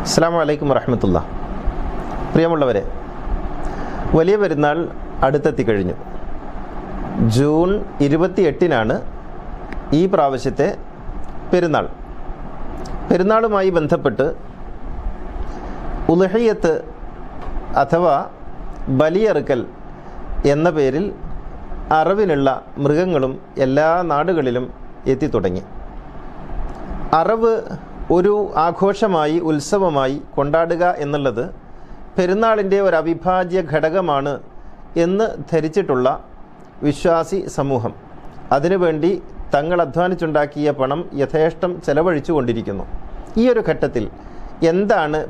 അസ്സലാമു അലൈക്കും വറഹ്മത്തുള്ളാഹി. പ്രിയമുള്ളവരെ, വലിയ പെരുന്നാൾ അടുത്തെത്തിക്കഴിഞ്ഞു. ജൂൺ 28-നാണ് ഈ പ്രാവശ്യത്തെ പെരുന്നാൾ. പെരുന്നാളുമായി ബന്ധപ്പെട്ട് ഉളുഹിയ്യത്ത് അഥവാ ബലിയറുക്കൽ എന്ന പേരിൽ അറവിനുള്ള മൃഗങ്ങളും എല്ലാ നാടുകളിലും എത്തിത്തുടങ്ങി. അറവ് ഒരു ആഘോഷമായി, ഉത്സവമായി കൊണ്ടാടുക എന്നുള്ളത് പെരുന്നാളിൻ്റെ ഒരു അവിഭാജ്യ ഘടകമാണ് എന്ന് ധരിച്ചിട്ടുള്ള വിശ്വാസി സമൂഹം അതിനുവേണ്ടി തങ്ങൾ അധ്വാനിച്ചുണ്ടാക്കിയ പണം യഥേഷ്ടം ചെലവഴിച്ചു കൊണ്ടിരിക്കുന്നു. ഈ ഒരു ഘട്ടത്തിൽ എന്താണ്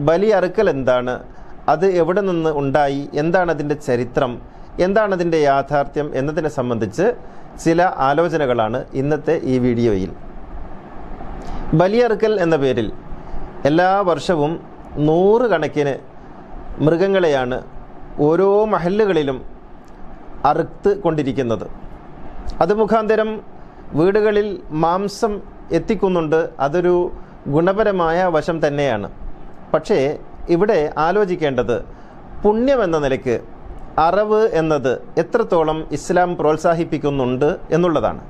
ബലി അറുക്കൽ എന്താണ്, അത് എവിടെ നിന്ന് ഉണ്ടായി, എന്താണ് അതിൻ്റെ ചരിത്രം, എന്താണ് അതിൻ്റെ യാഥാർത്ഥ്യം എന്നതിനെ സംബന്ധിച്ച് ചില ആലോചനകളാണ് ഇന്നത്തെ ഈ വീഡിയോയിൽ. ബലിയറുക്കൽ എന്ന പേരിൽ എല്ലാ വർഷവും 100 കണക്കിന് മൃഗങ്ങളെയാണ് ഓരോ മഹല്ലുകളിലും അറുത്ത് കൊണ്ടിരിക്കുന്നത്. അത് മുഖാന്തരം വീടുകളിൽ മാംസം എത്തിക്കുന്നുണ്ട്. അതൊരു ഗുണപരമായ വശം തന്നെയാണ്. പക്ഷേ ഇവിടെ ആലോചിക്കേണ്ടത് പുണ്യമെന്ന നിലയ്ക്ക് അറവ് എന്നത് എത്രത്തോളം ഇസ്ലാം പ്രോത്സാഹിപ്പിക്കുന്നുണ്ട് എന്നുള്ളതാണ്.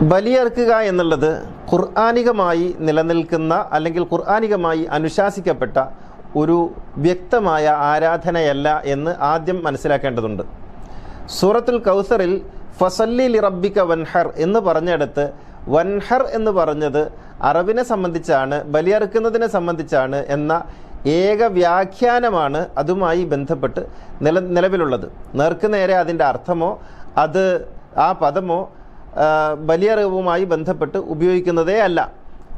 ബലിയറുക്കുക എന്നുള്ളത് ഖുർആനികമായി നിലനിൽക്കുന്ന അല്ലെങ്കിൽ ഖുർആനികമായി അനുശാസിക്കപ്പെട്ട ഒരു വ്യക്തമായ ആരാധനയല്ല എന്ന് ആദ്യം മനസ്സിലാക്കേണ്ടതുണ്ട്. സൂറത്തുൽ കൗസറിൽ ഫസല്ലി ലിറബ്ബിക വൻഹർ എന്ന് പറഞ്ഞിടത്ത് വൻഹർ എന്ന് പറഞ്ഞത് അറവിനെ സംബന്ധിച്ചാണ്, ബലിയറുക്കുന്നതിനെ സംബന്ധിച്ചാണ് എന്ന ഏക വ്യാഖ്യാനമാണ് അതുമായി ബന്ധപ്പെട്ട് നിലവിലുള്ളത്. നേർക്കുനേരെ അതിൻ്റെ അർത്ഥമോ ആ പദമോ ബലിയറുവുമായി ബന്ധപ്പെട്ട് ഉപയോഗിക്കുന്നതേ അല്ല.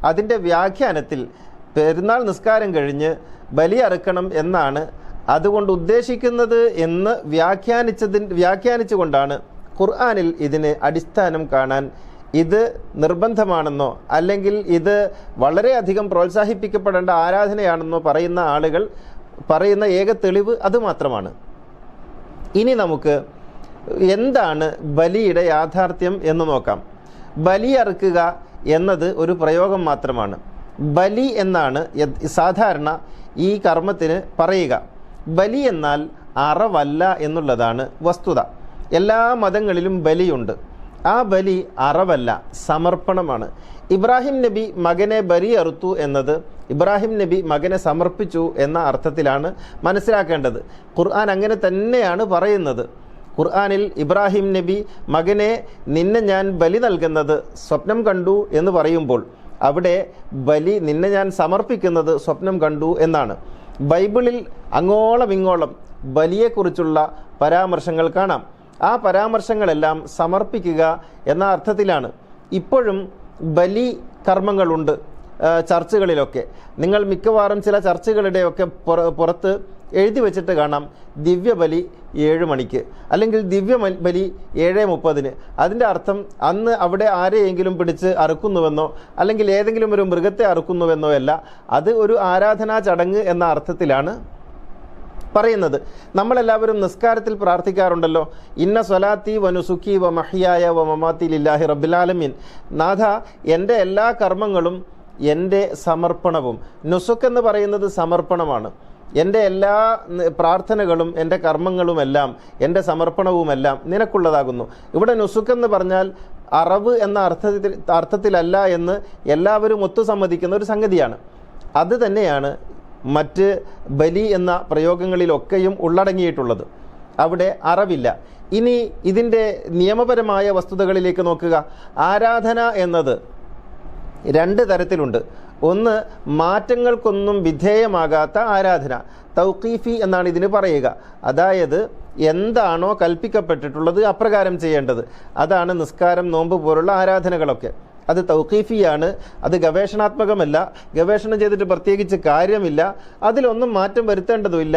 അതിൻ്റെ വ്യാഖ്യാനത്തിൽ പെരുന്നാൾ നിസ്കാരം കഴിഞ്ഞ് ബലിയറുക്കണം എന്നാണ് അതുകൊണ്ട് ഉദ്ദേശിക്കുന്നത് എന്ന് വ്യാഖ്യാനിച്ചുകൊണ്ടാണ് ഖുർആനിൽ ഇതിന് അടിസ്ഥാനം കാണാൻ, ഇത് നിർബന്ധമാണെന്നോ അല്ലെങ്കിൽ ഇത് വളരെയധികം പ്രോത്സാഹിപ്പിക്കപ്പെടേണ്ട ആരാധനയാണെന്നോ പറയുന്ന ആളുകൾ പറയുന്ന ഏക തെളിവ് അതുമാത്രമാണ്. ഇനി നമുക്ക് എന്താണ് ബലിയുടെ യാഥാർത്ഥ്യം എന്ന് നോക്കാം. ബലി അറുക്കുക എന്നത് ഒരു പ്രയോഗം മാത്രമാണ്. ബലി എന്നാണ് സാധാരണ ഈ കർമ്മത്തിന് പറയുക. ബലി എന്നാൽ അറവല്ല എന്നുള്ളതാണ് വസ്തുത. എല്ലാ മതങ്ങളിലും ബലിയുണ്ട്. ആ ബലി അറവല്ല, സമർപ്പണമാണ്. ഇബ്രാഹിം നബി മകനെ ബലി അറുത്തു എന്നത് ഇബ്രാഹിം നബി മകനെ സമർപ്പിച്ചു എന്ന അർത്ഥത്തിലാണ് മനസ്സിലാക്കേണ്ടത്. ഖുർആൻ അങ്ങനെ തന്നെയാണ് പറയുന്നത്. ഖുർആനിൽ ഇബ്രാഹിം നബി മകനെ നിന്നെ ഞാൻ ബലി നൽകുന്നത് സ്വപ്നം കണ്ടു എന്ന് പറയുമ്പോൾ അവിടെ ബലി നിന്നെ ഞാൻ സമർപ്പിക്കുന്നത് സ്വപ്നം കണ്ടു എന്നാണ്. ബൈബിളിൽ അങ്ങോളം ഇങ്ങോളം ബലിയെക്കുറിച്ചുള്ള പരാമർശങ്ങൾ കാണാം. ആ പരാമർശങ്ങളെല്ലാം സമർപ്പിക്കുക എന്ന അർത്ഥത്തിലാണ്. ഇപ്പോഴും ബലി കർമ്മങ്ങളുണ്ട് ചർച്ചുകളിലൊക്കെ. നിങ്ങൾ മിക്കവാറും ചില ചർച്ചുകളുടെയൊക്കെ പുറത്ത് എഴുതി വെച്ചിട്ട് കാണാം ദിവ്യബലി 7 മണിക്ക് അല്ലെങ്കിൽ ദിവ്യബലി 7:30. അതിൻ്റെ അർത്ഥം അന്ന് അവിടെ ആരെയെങ്കിലും പിടിച്ച് അറുക്കുന്നുവെന്നോ അല്ലെങ്കിൽ ഏതെങ്കിലും ഒരു മൃഗത്തെ അറുക്കുന്നുവെന്നോ അല്ല. അത് ഒരു ആരാധനാ ചടങ്ങ് എന്ന അർത്ഥത്തിലാണ് പറയുന്നത്. നമ്മളെല്ലാവരും നിസ്കാരത്തിൽ പ്രാർത്ഥിക്കാറുണ്ടല്ലോ, ഇന്ന സ്വലാത്തി വനുസുഖി വ മഹ്യായ വ മമാത്തി ലില്ലാഹി റബ്ബിൽ ആലമീൻ. നാഥ, എൻ്റെ എല്ലാ കർമ്മങ്ങളും എൻ്റെ സമർപ്പണവും, നുസുക്ക് എന്ന് പറയുന്നത് സമർപ്പണമാണ്, എൻ്റെ എല്ലാ പ്രാർത്ഥനകളും എൻ്റെ കർമ്മങ്ങളുമെല്ലാം എൻ്റെ സമർപ്പണവുമെല്ലാം നിനക്കുള്ളതാകുന്നു. ഇവിടെ നുസുക്ക് എന്ന് പറഞ്ഞാൽ അറവ് എന്ന അർത്ഥത്തിലല്ല എന്ന് എല്ലാവരും ഒത്തുസമ്മതിക്കുന്ന ഒരു സംഗതിയാണ്. അത് തന്നെയാണ് മറ്റ് ബലി എന്ന പ്രയോഗങ്ങളിലൊക്കെയും ഉള്ളടങ്ങിയിട്ടുള്ളത്. അവിടെ അറവില്ല. ഇനി ഇതിൻ്റെ നിയമപരമായ വസ്തുതകളിലേക്ക് നോക്കുക. ആരാധന എന്നത് 2 തരത്തിലുണ്ട്. ഒന്ന്, മാറ്റങ്ങൾക്കൊന്നും വിധേയമാകാത്ത ആരാധന, തൗഖീഫി എന്നാണ് ഇതിന് പറയുക. അതായത് എന്താണോ കൽപ്പിക്കപ്പെട്ടിട്ടുള്ളത് അപ്രകാരം ചെയ്യേണ്ടത്. അതാണ് നിസ്കാരം, നോമ്പ് പോലുള്ള ആരാധനകളൊക്കെ. അത് തൗഖീഫിയാണ്. അത് ഗവേഷണാത്മകമല്ല. ഗവേഷണം ചെയ്തിട്ട് പ്രത്യേകിച്ച് കാര്യമില്ല. അതിലൊന്നും മാറ്റം വരുത്തേണ്ടതുമില്ല.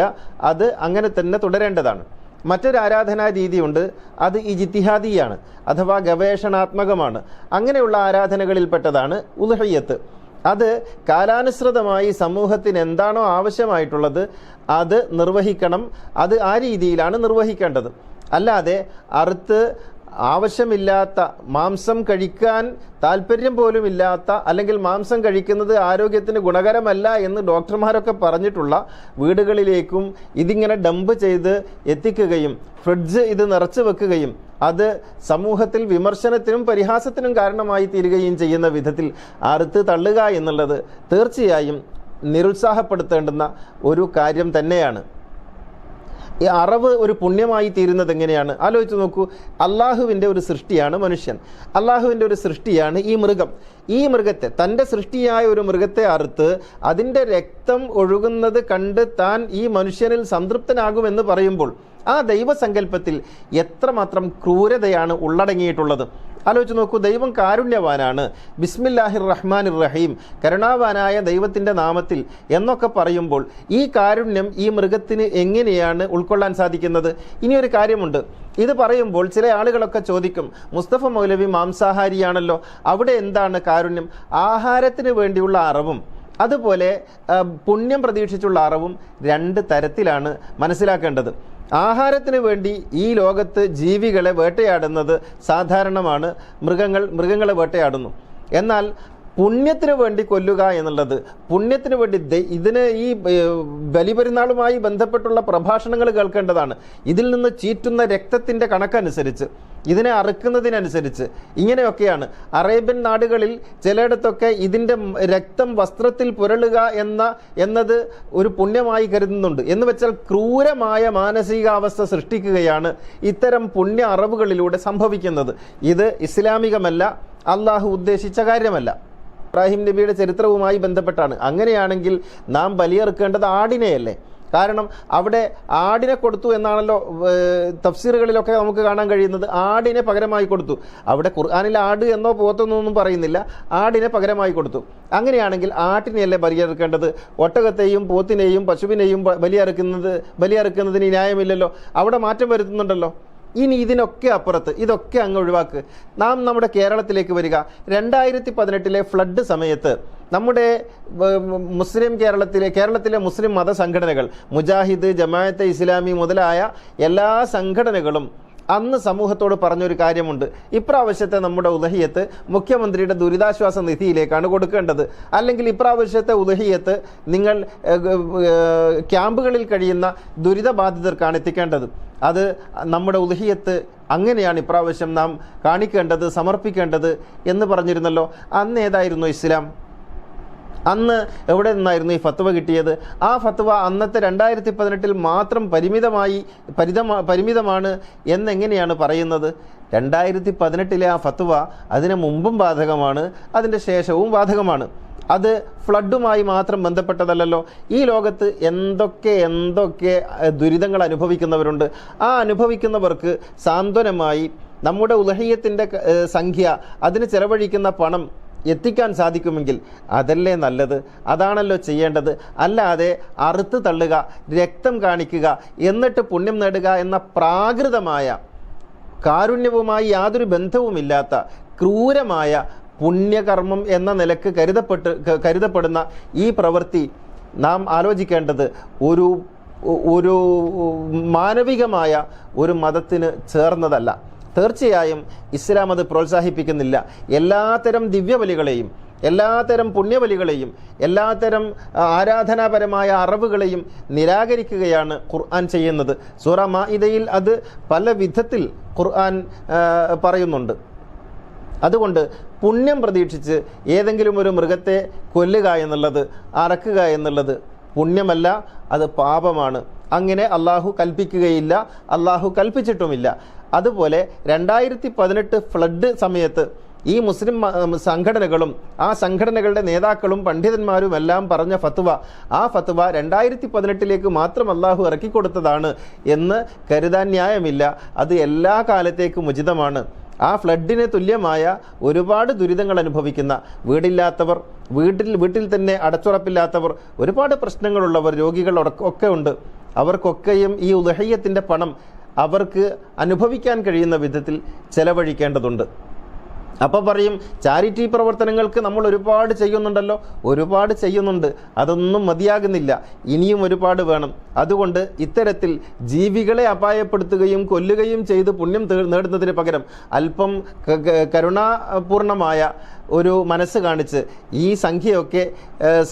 അത് അങ്ങനെ തന്നെ തുടരേണ്ടതാണ്. മറ്റൊരു ആരാധനാ രീതിയുണ്ട്. അത് ഇജ്തിഹാദിയാണ് അഥവാ ഗവേഷണാത്മകമാണ്. അങ്ങനെയുള്ള ആരാധനകളിൽപ്പെട്ടതാണ് ഉളുഹിയ്യത്ത്. അത് കാലാനുസൃതമായി സമൂഹത്തിന് എന്താണോ ആവശ്യമായിട്ടുള്ളത് അത് നിർവഹിക്കണം. അത് ആ രീതിയിലാണ് നിർവഹിക്കേണ്ടത്. അല്ലാതെ അറുത്ത് ആവശ്യമില്ലാത്ത മാംസം കഴിക്കാൻ താല്പര്യം പോലും ഇല്ലാത്ത, അല്ലെങ്കിൽ മാംസം കഴിക്കുന്നത് ആരോഗ്യത്തിന് ഗുണകരമല്ല എന്ന് ഡോക്ടർമാരൊക്കെ പറഞ്ഞിട്ടുള്ള വീടുകളിലേക്കും ഇതിങ്ങനെ ഡംപ് ചെയ്ത് എത്തിക്കുകയും ഫ്രിഡ്ജ് ഇത് നിറച്ചു വെക്കുകയും അത് സമൂഹത്തിൽ വിമർശനത്തിനും പരിഹാസത്തിനും കാരണമായി തീരുകയും ചെയ്യുന്ന വിധത്തിൽ അറുത്ത് തള്ളുക എന്നുള്ളത് തീർച്ചയായും നിരുത്സാഹപ്പെടുത്തേണ്ടുന്ന ഒരു കാര്യം തന്നെയാണ്. ഈ അറവ് ഒരു പുണ്യമായി തീരുന്നത് എങ്ങനെയാണ്? ആലോചിച്ച് നോക്കൂ. അള്ളാഹുവിൻ്റെ ഒരു സൃഷ്ടിയാണ് മനുഷ്യൻ. അള്ളാഹുവിൻ്റെ ഒരു സൃഷ്ടിയാണ് ഈ മൃഗം. ഈ മൃഗത്തെ, തൻ്റെ സൃഷ്ടിയായ ഒരു മൃഗത്തെ അറുത്ത് അതിൻ്റെ രക്തം ഒഴുകുന്നത് കണ്ട് താൻ ഈ മനുഷ്യനിൽ സംതൃപ്തനാകുമെന്ന് പറയുമ്പോൾ ആ ദൈവസങ്കല്പത്തിൽ എത്രമാത്രം ക്രൂരതയാണ് ഉള്ളടങ്ങിയിട്ടുള്ളത്. ആലോചിച്ച് നോക്കൂ. ദൈവം കാരുണ്യവാനാണ്, ബിസ്മില്ലാഹിർ റഹ്മാനിർ റഹീം, കരുണാവാനായ ദൈവത്തിൻ്റെ നാമത്തിൽ എന്നൊക്കെ പറയുമ്പോൾ ഈ കാരുണ്യം ഈ മൃഗത്തിന് എങ്ങനെയാണ് ഉൾക്കൊള്ളാൻ സാധിക്കുന്നത്? ഇനിയൊരു കാര്യമുണ്ട്. ഇത് പറയുമ്പോൾ ചില ആളുകളൊക്കെ ചോദിക്കും, മുസ്തഫ മൗലവി മാംസാഹാരിയാണല്ലോ, അവിടെ എന്താണ് കാരുണ്യം? ആഹാരത്തിന് വേണ്ടിയുള്ള അറവും അതുപോലെ പുണ്യം പ്രതീക്ഷിച്ചുള്ള അറവും രണ്ട് തരത്തിലാണ് മനസ്സിലാക്കേണ്ടത്. ആഹാരത്തിന് വേണ്ടി ഈ ലോകത്ത് ജീവികളെ വേട്ടയാടുന്നത് സാധാരണമാണ്. മൃഗങ്ങളെ വേട്ടയാടുന്നു. എന്നാൽ പുണ്യത്തിന് വേണ്ടി കൊല്ലുക എന്നുള്ളത്, പുണ്യത്തിന് വേണ്ടി ഇതിന് ഈ ബലിപെരുന്നാളുമായി ബന്ധപ്പെട്ടുള്ള പ്രഭാഷണങ്ങൾ കേൾക്കേണ്ടതാണ്. ഇതിൽ നിന്ന് ചീറ്റുന്ന രക്തത്തിൻ്റെ കണക്കനുസരിച്ച്, ഇതിനെ അറുക്കുന്നതിനനുസരിച്ച് ഇങ്ങനെയൊക്കെയാണ്. അറേബ്യൻ നാടുകളിൽ ചിലയിടത്തൊക്കെ ഇതിൻ്റെ രക്തം വസ്ത്രത്തിൽ പുരളുക എന്നത് ഒരു പുണ്യമായി കരുതുന്നുണ്ട്. എന്ന് വെച്ചാൽ ക്രൂരമായ മാനസികാവസ്ഥ സൃഷ്ടിക്കുകയാണ് ഇത്തരം പുണ്യ അറവുകളിലൂടെ സംഭവിക്കുന്നത്. ഇത് ഇസ്ലാമികമല്ല, അള്ളാഹു ഉദ്ദേശിച്ച കാര്യമല്ല. ഇബ്രാഹിം നബിയുടെ ചരിത്രവുമായി ബന്ധപ്പെട്ടാണ്. അങ്ങനെയാണെങ്കിൽ നാം ബലിയെറുക്കേണ്ടത് ആടിനെയല്ലേ? കാരണം അവിടെ ആടിനെ കൊടുത്തു എന്നാണല്ലോ തഫ്സീറുകളിലൊക്കെ നമുക്ക് കാണാൻ കഴിയുന്നത്. ആടിനെ പകരമായി കൊടുത്തു. അവിടെ ഖുർആനിൽ ആട് എന്നോ പോത്തെന്നൊന്നും പറയുന്നില്ല, ആടിനെ പകരമായി കൊടുത്തു. അങ്ങനെയാണെങ്കിൽ ആട്ടിനെയല്ലേ ബലിയെറുക്കേണ്ടത്? ഒട്ടകത്തെയും പോത്തിനെയും പശുവിനെയും ബലിയെറുക്കുന്നതിന് ന്യായമില്ലല്ലോ. അവിടെ മാറ്റം വരുത്തുന്നുണ്ടല്ലോ. ഇനി ഇതിനൊക്കെ അപ്പുറത്ത് ഇതൊക്കെ അങ്ങ് ഒഴിവാക്ക്. നാം നമ്മുടെ കേരളത്തിലേക്ക് വരിക. 2018 ഫ്ലഡ് സമയത്ത് നമ്മുടെ കേരളത്തിലെ മുസ്ലിം മതസംഘടനകൾ, മുജാഹിദ്, ജമാഅത്തെ ഇസ്ലാമി മുതലായ എല്ലാ സംഘടനകളും അന്ന് സമൂഹത്തോട് പറഞ്ഞൊരു കാര്യമുണ്ട്. ഇപ്രാവശ്യത്തെ നമ്മുടെ ഉദഹിയത്ത് മുഖ്യമന്ത്രിയുടെ ദുരിതാശ്വാസ നിധിയിലേക്കാണ് കൊടുക്കേണ്ടത്. അല്ലെങ്കിൽ ഇപ്രാവശ്യത്തെ ഉദഹിയത്ത് നിങ്ങൾ ക്യാമ്പുകളിൽ കഴിയുന്ന ദുരിതബാധിതർക്കാണ് എത്തിക്കേണ്ടത്. അത് നമ്മുടെ ഉദഹിയത്ത് അങ്ങനെയാണ് ഇപ്രാവശ്യം നാം കാണിക്കേണ്ടത്, സമർപ്പിക്കേണ്ടത് എന്ന് പറഞ്ഞിരുന്നല്ലോ. അന്ന് ഏതായിരുന്നു ഇസ്ലാം? അന്ന് എവിടെ നിന്നായിരുന്നു ഈ ഫത്വ കിട്ടിയത്? ആ ഫത്വ അന്നത്തെ 2018 മാത്രം പരിമിതമാണ് എന്നെങ്ങനെയാണ് പറയുന്നത്? 2018 ആ ഫത്വ അതിന് മുമ്പും ബാധകമാണ്, അതിൻ്റെ ശേഷവും ബാധകമാണ്. അത് ഫ്ലഡുമായി മാത്രം ബന്ധപ്പെട്ടതല്ലല്ലോ. ഈ ലോകത്ത് എന്തൊക്കെ ദുരിതങ്ങൾ അനുഭവിക്കുന്നവരുണ്ട്. ആ അനുഭവിക്കുന്നവർക്ക് സാന്ത്വനമായി നമ്മുടെ ഉദഹിയത്തിൻ്റെ സംഖ്യ, അതിന് ചെലവഴിക്കുന്ന പണം എത്തിക്കാൻ സാധിക്കുമെങ്കിൽ അതല്ലേ നല്ലത്? അതാണല്ലോ ചെയ്യേണ്ടത്. അല്ലാതെ അറുത്ത് തള്ളുക, രക്തം കാണിക്കുക, എന്നിട്ട് പുണ്യം നേടുക എന്ന പ്രാകൃതമായ, കാരുണ്യവുമായി യാതൊരു ബന്ധവുമില്ലാത്ത ക്രൂരമായ പുണ്യകർമ്മം എന്ന നിലക്ക് കരുതപ്പെടുന്ന ഈ പ്രവൃത്തി നാം ആലോചിക്കേണ്ടത് ഒരു മാനവികമായ ഒരു മതത്തിന് ചേർന്നതല്ല. തീർച്ചയായും ഇസ്ലാം അത് പ്രോത്സാഹിപ്പിക്കുന്നില്ല. എല്ലാത്തരം ദിവ്യബലികളെയും, എല്ലാത്തരം പുണ്യബലികളെയും, എല്ലാത്തരം ആരാധനാപരമായ അറിവുകളെയും നിരാകരിക്കുകയാണ് ഖുർആൻ ചെയ്യുന്നത്. സൂറ മാഇദയിൽ അത് പല വിധത്തിൽ ഖുർആൻ പറയുന്നുണ്ട്. അതുകൊണ്ട് പുണ്യം പ്രതീക്ഷിച്ച് ഏതെങ്കിലും ഒരു മൃഗത്തെ കൊല്ലുക എന്നുള്ളത്, അറക്കുക എന്നുള്ളത് പുണ്യമല്ല, അത് പാപമാണ്. അങ്ങനെ അള്ളാഹു കൽപ്പിക്കുകയില്ല, അള്ളാഹു കൽപ്പിച്ചിട്ടുമില്ല. അതുപോലെ 2018 ഫ്ലഡ് സമയത്ത് ഈ മുസ്ലിം സംഘടനകളും ആ സംഘടനകളുടെ നേതാക്കളും പണ്ഡിതന്മാരും എല്ലാം പറഞ്ഞ ഫത്വ, ആ ഫത്വ 2018 മാത്രം അള്ളാഹു ഇറക്കിക്കൊടുത്തതാണ് എന്ന് കരുതാൻ ന്യായമില്ല. അത് എല്ലാ കാലത്തേക്കും ഉചിതമാണ്. ആ ഫ്ലഡിന് തുല്യമായ ഒരുപാട് ദുരിതങ്ങൾ അനുഭവിക്കുന്ന, വീടില്ലാത്തവർ, വീട്ടിൽ തന്നെ അടച്ചുറപ്പില്ലാത്തവർ, ഒരുപാട് പ്രശ്നങ്ങളുള്ളവർ, രോഗികൾ ഒക്കെ ഉണ്ട്. അവർക്കൊക്കെയും ഈ ഉദഹയ്യത്തിൻ്റെ പണം അവർക്ക് അനുഭവിക്കാൻ കഴിയുന്ന വിധത്തിൽ ചെലവഴിക്കേണ്ടതുണ്ട്. അപ്പോൾ പറയും ചാരിറ്റി പ്രവർത്തനങ്ങൾക്ക് നമ്മൾ ഒരുപാട് ചെയ്യുന്നുണ്ടല്ലോ. ഒരുപാട് ചെയ്യുന്നുണ്ട്, അതൊന്നും മതിയാകുന്നില്ല, ഇനിയും ഒരുപാട് വേണം. അതുകൊണ്ട് ഇത്തരത്തിൽ ജീവികളെ അപായപ്പെടുത്തുകയും കൊല്ലുകയും ചെയ്ത് പുണ്യം നേടുന്നതിന് പകരം അല്പം കരുണാപൂർണമായ ഒരു മനസ്സ് കാണിച്ച് ഈ സംഖ്യയൊക്കെ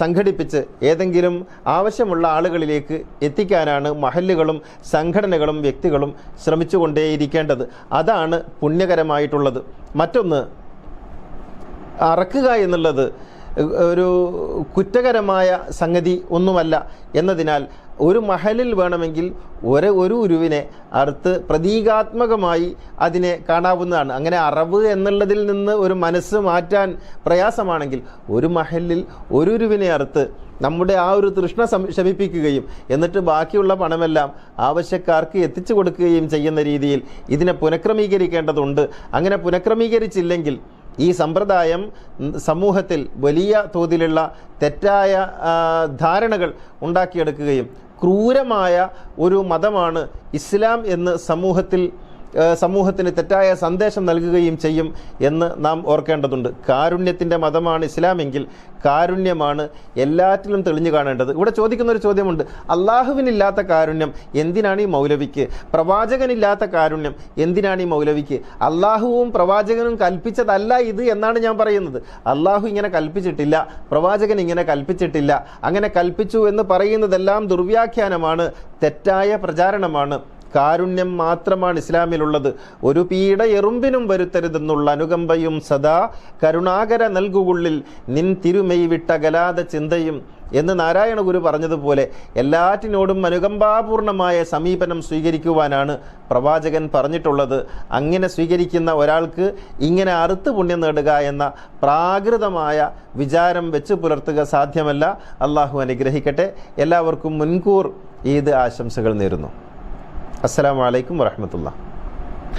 സംഘടിപ്പിച്ച് ഏതെങ്കിലും ആവശ്യമുള്ള ആളുകളിലേക്ക് എത്തിക്കാനാണ് മഹല്ലുകളും സംഘടനകളും വ്യക്തികളും ശ്രമിച്ചുകൊണ്ടേയിരിക്കേണ്ടത്. അതാണ് പുണ്യകരമായിട്ടുള്ളത്. മറ്റൊന്ന്, അറക്കുക എന്നുള്ളത് ഒരു കുറ്റകരമായ സംഗതി ഒന്നുമല്ല എന്നതിനാൽ ഒരു മഹലിൽ വേണമെങ്കിൽ ഒരു ഉരുവിനെ അറുത്ത് പ്രതീകാത്മകമായി അതിനെ കാണാവുന്നതാണ്. അങ്ങനെ അറവ് എന്നുള്ളതിൽ നിന്ന് ഒരു മനസ്സ് മാറ്റാൻ പ്രയാസമാണെങ്കിൽ ഒരു മഹലിൽ ഒരു ഉരുവിനെ അറുത്ത് നമ്മുടെ ആ ഒരു തൃഷ്ണ ശമിപ്പിക്കുകയും എന്നിട്ട് ബാക്കിയുള്ള പണമെല്ലാം ആവശ്യക്കാർക്ക് എത്തിച്ചു കൊടുക്കുകയും ചെയ്യുന്ന രീതിയിൽ ഇതിനെ പുനഃക്രമീകരിക്കേണ്ടതുണ്ട്. അങ്ങനെ പുനഃക്രമീകരിച്ചില്ലെങ്കിൽ ഈ സമ്പ്രദായം സമൂഹത്തിൽ വലിയ തോതിലുള്ള തെറ്റായ ധാരണകൾ ഉണ്ടാക്കിയെടുക്കുകയും ക്രൂരമായ ഒരു മതമാണ് ഇസ്ലാം എന്ന് സമൂഹത്തിന് തെറ്റായ സന്ദേശം നൽകുകയും ചെയ്യും എന്ന് നാം ഓർക്കേണ്ടതുണ്ട്. കാരുണ്യത്തിൻ്റെ മതമാണ് ഇസ്ലാമെങ്കിൽ കാരുണ്യമാണ് എല്ലാറ്റിലും തെളിഞ്ഞു കാണേണ്ടത്. ഇവിടെ ചോദിക്കുന്നൊരു ചോദ്യമുണ്ട്, അള്ളാഹുവിനില്ലാത്ത കാരുണ്യം എന്തിനാണ് ഈ മൗലവിക്ക്? പ്രവാചകനില്ലാത്ത കാരുണ്യം എന്തിനാണ് ഈ മൗലവിക്ക്? അള്ളാഹുവും പ്രവാചകനും കൽപ്പിച്ചതല്ല ഇത് എന്നാണ് ഞാൻ പറയുന്നത്. അള്ളാഹു ഇങ്ങനെ കൽപ്പിച്ചിട്ടില്ല, പ്രവാചകൻ ഇങ്ങനെ കൽപ്പിച്ചിട്ടില്ല. അങ്ങനെ കൽപ്പിച്ചു എന്ന് പറയുന്നതെല്ലാം ദുർവ്യാഖ്യാനമാണ്, തെറ്റായ പ്രചാരണമാണ്. കാരുണ്യം മാത്രമാണ് ഇസ്ലാമിലുള്ളത്. ഒരു പീഡ എറുമ്പിനും വരുത്തരുതെന്നുള്ള അനുകമ്പയും സദാ കരുണാകര നൽകുകയുള്ളിൽ നിൻ തിരുമെയ് വിട്ടകലാത ചിന്തയും എന്ന് നാരായണ ഗുരു പറഞ്ഞതുപോലെ എല്ലാറ്റിനോടും അനുകമ്പാപൂർണമായ സമീപനം സ്വീകരിക്കുവാനാണ് പ്രവാചകൻ പറഞ്ഞിട്ടുള്ളത്. അങ്ങനെ സ്വീകരിക്കുന്ന ഒരാൾക്ക് ഇങ്ങനെ അറുത്ത് പുണ്യം നേടുക എന്ന പ്രാകൃതമായ വിചാരം വെച്ച് പുലർത്തുക സാധ്യമല്ല. അള്ളാഹു അനുഗ്രഹിക്കട്ടെ. എല്ലാവർക്കും മുൻകൂർ ഈദ് ആശംസകൾ നേരുന്നു. അസ്സലാമു അലൈക്കും വറഹ്മത്തുള്ളാഹി.